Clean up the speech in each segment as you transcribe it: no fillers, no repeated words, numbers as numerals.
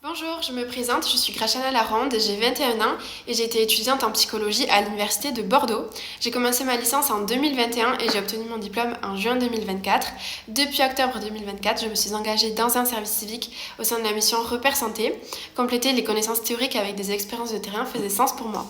Bonjour, je me présente, je suis Grachana Larande, j'ai 21 ans et j'ai été étudiante en psychologie à l'université de Bordeaux. J'ai commencé ma licence en 2021 et j'ai obtenu mon diplôme en juin 2024. Depuis octobre 2024, je me suis engagée dans un service civique au sein de la mission Repère Santé. Compléter les connaissances théoriques avec des expériences de terrain faisait sens pour moi.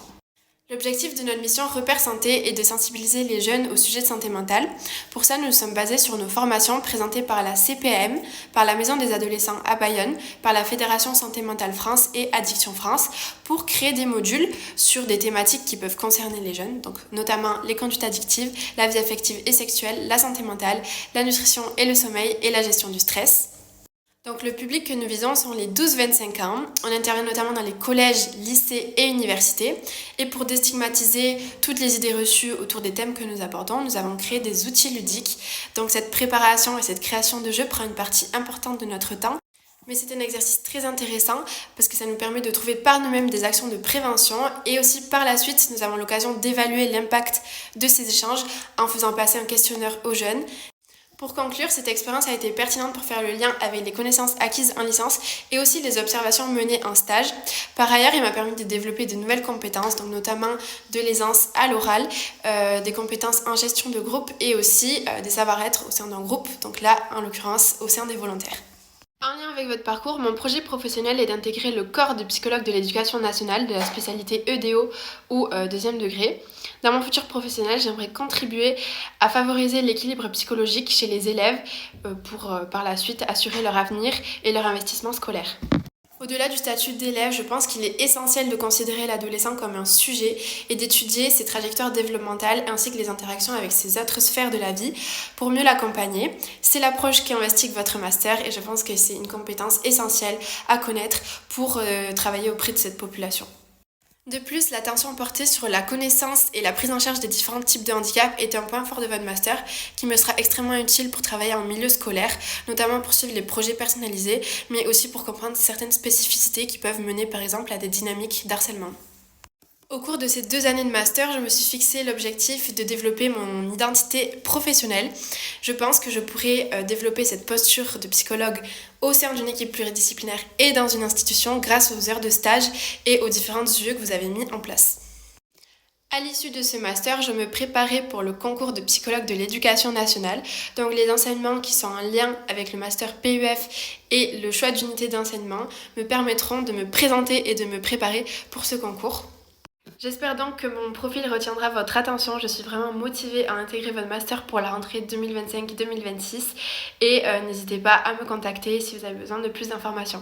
L'objectif de notre mission Repère Santé est de sensibiliser les jeunes au sujet de santé mentale. Pour ça, nous sommes basés sur nos formations présentées par la CPAM, par la Maison des adolescents à Bayonne, par la Fédération Santé Mentale France et Addiction France, pour créer des modules sur des thématiques qui peuvent concerner les jeunes, donc notamment les conduites addictives, la vie affective et sexuelle, la santé mentale, la nutrition et le sommeil et la gestion du stress. Donc le public que nous visons sont les 12-25 ans. On intervient notamment dans les collèges, lycées et universités. Et pour déstigmatiser toutes les idées reçues autour des thèmes que nous abordons, nous avons créé des outils ludiques. Donc cette préparation et cette création de jeux prend une partie importante de notre temps. Mais c'est un exercice très intéressant parce que ça nous permet de trouver par nous-mêmes des actions de prévention et aussi par la suite, nous avons l'occasion d'évaluer l'impact de ces échanges en faisant passer un questionnaire aux jeunes. Pour conclure, cette expérience a été pertinente pour faire le lien avec les connaissances acquises en licence et aussi les observations menées en stage. Par ailleurs, il m'a permis de développer de nouvelles compétences, donc notamment de l'aisance à l'oral, des compétences en gestion de groupe et aussi des savoir-être au sein d'un groupe, donc là, en l'occurrence, au sein des volontaires. En lien avec votre parcours, mon projet professionnel est d'intégrer le corps de psychologue de l'éducation nationale de la spécialité EDO ou deuxième degré. Dans mon futur professionnel, j'aimerais contribuer à favoriser l'équilibre psychologique chez les élèves pour par la suite assurer leur avenir et leur investissement scolaire. Au-delà du statut d'élève, je pense qu'il est essentiel de considérer l'adolescent comme un sujet et d'étudier ses trajectoires développementales ainsi que les interactions avec ses autres sphères de la vie pour mieux l'accompagner. C'est l'approche qui investigue votre master et je pense que c'est une compétence essentielle à connaître pour travailler auprès de cette population. De plus, l'attention portée sur la connaissance et la prise en charge des différents types de handicap est un point fort de votre master qui me sera extrêmement utile pour travailler en milieu scolaire, notamment pour suivre les projets personnalisés, mais aussi pour comprendre certaines spécificités qui peuvent mener par exemple à des dynamiques d'harcèlement. Au cours de ces 2 années de master, je me suis fixé l'objectif de développer mon identité professionnelle. Je pense que je pourrais développer cette posture de psychologue au sein d'une équipe pluridisciplinaire et dans une institution grâce aux heures de stage et aux différentes UE que vous avez mis en place. À l'issue de ce master, je me préparais pour le concours de psychologue de l'éducation nationale. Donc les enseignements qui sont en lien avec le master PUF et le choix d'unité d'enseignement me permettront de me présenter et de me préparer pour ce concours. J'espère donc que mon profil retiendra votre attention. Je suis vraiment motivée à intégrer votre master pour la rentrée 2025-2026 et n'hésitez pas à me contacter si vous avez besoin de plus d'informations.